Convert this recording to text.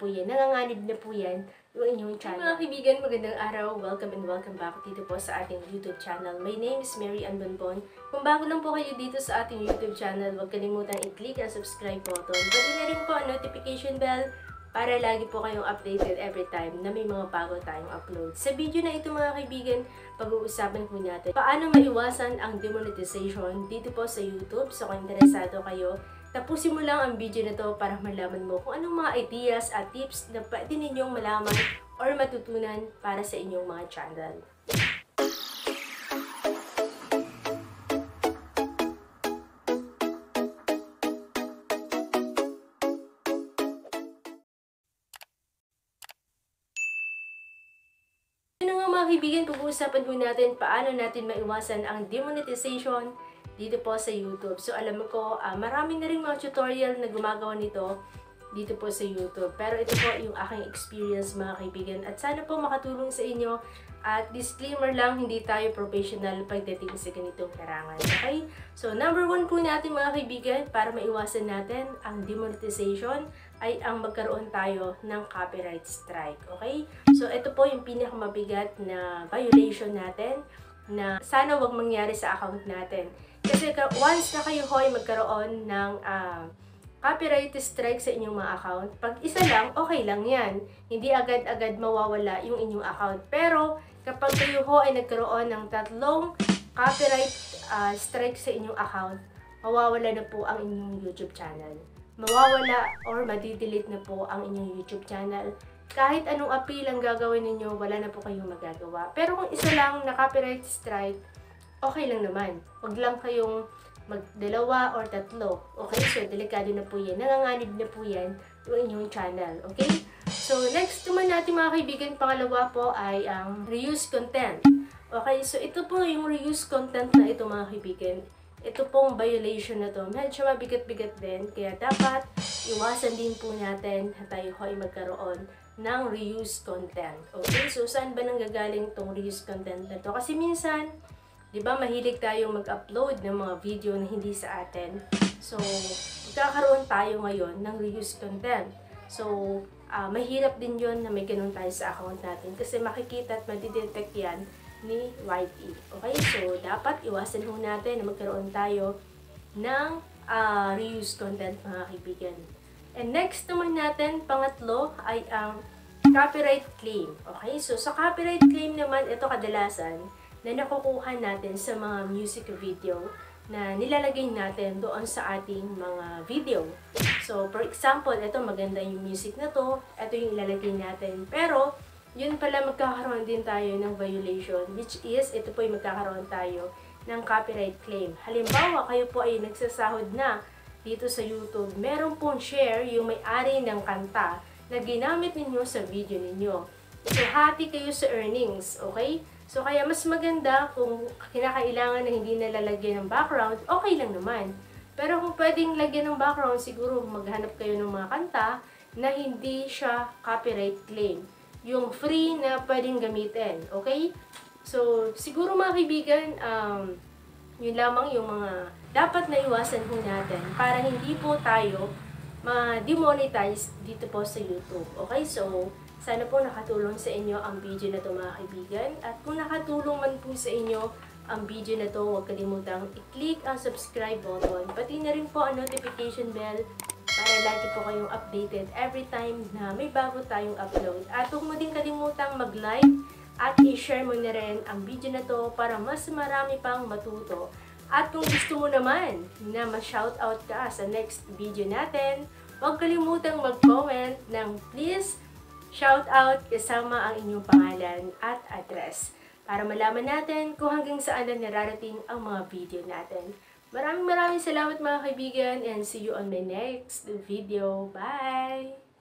po yan, nanganganib na po yan yung inyong channel. Mga kaibigan, magandang araw. Welcome and welcome back dito po sa ating YouTube channel. My name is Mary Ann Bonbon. Kung bago lang po kayo dito sa ating YouTube channel, huwag kalimutan i-click ang subscribe button. Pwede na rin po ang notification bell para lagi po kayong updated every time na may mga bago tayong upload. Sa video na ito mga kaibigan, pag-uusapan po natin paano maiwasan ang demonetization dito po sa YouTube. So kung interesado kayo, tapusin mo lang ang video na to para malaman mo kung anong mga ideas at tips na pwede ninyong malaman or matutunan para sa inyong mga channel. Ano nga mga kaibigan, pag-uusapan po natin paano natin maiwasan ang demonetization dito po sa YouTube. So alam ko, marami na rin mga tutorial na gumagawa nito dito po sa YouTube. Pero ito po yung aking experience mga kaibigan. At sana po makatulong sa inyo. At disclaimer lang, hindi tayo professional pagdating sa ganitong larangan. Okay? So number 1 po natin mga kaibigan, para maiwasan natin ang demonetization, ay ang magkaroon tayo ng copyright strike. Okay? So ito po yung pinakamabigat na violation natin na sana wag mangyari sa account natin. Kasi once na kayo hoy magkaroon ng copyright strike sa inyong mga account, pag isa lang, okay lang yan. Hindi agad-agad mawawala yung inyong account. Pero kapag kayo ho ay nagkaroon ng 3 copyright strike sa inyong account, mawawala na po ang inyong YouTube channel. Mawawala or madidelete na po ang inyong YouTube channel. Kahit anong appeal ang gagawin ninyo, wala na po kayong magagawa. Pero kung isa lang na copyright strike, okay lang naman. Huwag lang kayong magdalawa or 3. Okay? So, delikado na po yan. Nanganganib na po yan yung inyong channel. Okay? So, next naman natin mga kaibigan, pangalawa po ay ang reuse content. Okay? So, ito po yung reuse content na ito mga kaibigan. Ito pong violation na to. Medyo mabigat-bigat din. Kaya dapat iwasan din po natin na tayo ay magkaroon ng reuse content. Okay? So, saan ba nanggagaling itong reuse content na to? Kasi minsan, di ba, mahilig tayong mag-upload ng mga video na hindi sa atin. So, magkakaroon tayo ngayon ng reuse content. So, mahirap din yon na may ganun tayo sa account natin kasi makikita at madidetect yan ni YT. Okay? So, dapat iwasan ho natin na magkaroon tayo ng reuse content mga kaibigan. And next naman natin, pangatlo, ay ang copyright claim. Okay? So, sa copyright claim naman, ito kadalasan na nakukuha natin sa mga music video na nilalagay natin doon sa ating mga video. So, for example, ito maganda yung music na to, ito yung ilalagay natin. Pero, yun pala magkakaroon din tayo ng violation, which is, ito po yung magkakaroon tayo ng copyright claim. Halimbawa, kayo po ay nagsasahod na dito sa YouTube, meron pong share yung may-ari ng kanta na ginamit ninyo sa video ninyo. So, hati kayo sa earnings, okay? So, kaya mas maganda kung kinakailangan na hindi nalalagyan ng background, okay lang naman. Pero kung pwedeng lagyan ng background, siguro maghanap kayo ng mga kanta na hindi siya copyright claim. Yung free na pwedeng gamitin, okay? So, siguro mga kaibigan, yun lamang yung mga dapat na iwasan po natin para hindi po tayo ma-demonetize dito po sa YouTube. Okay? So, sana po nakatulong sa inyo ang video na to mga kaibigan. At kung nakatulong man po sa inyo ang video na to, huwag kalimutang i-click ang subscribe button. Pati na rin po ang notification bell para lagi po kayong updated every time na may bago tayong upload. At huwag mo din kalimutang mag-like at i-share mo na rin ang video na to para mas marami pang matuto. At kung gusto mo naman na ma-shoutout ka sa next video natin, huwag kalimutang mag-comment ng please shoutout kasama ang inyong pangalan at address para malaman natin kung hanggang saan na nararating ang mga video natin. Maraming salamat mga kaibigan and see you on my next video. Bye!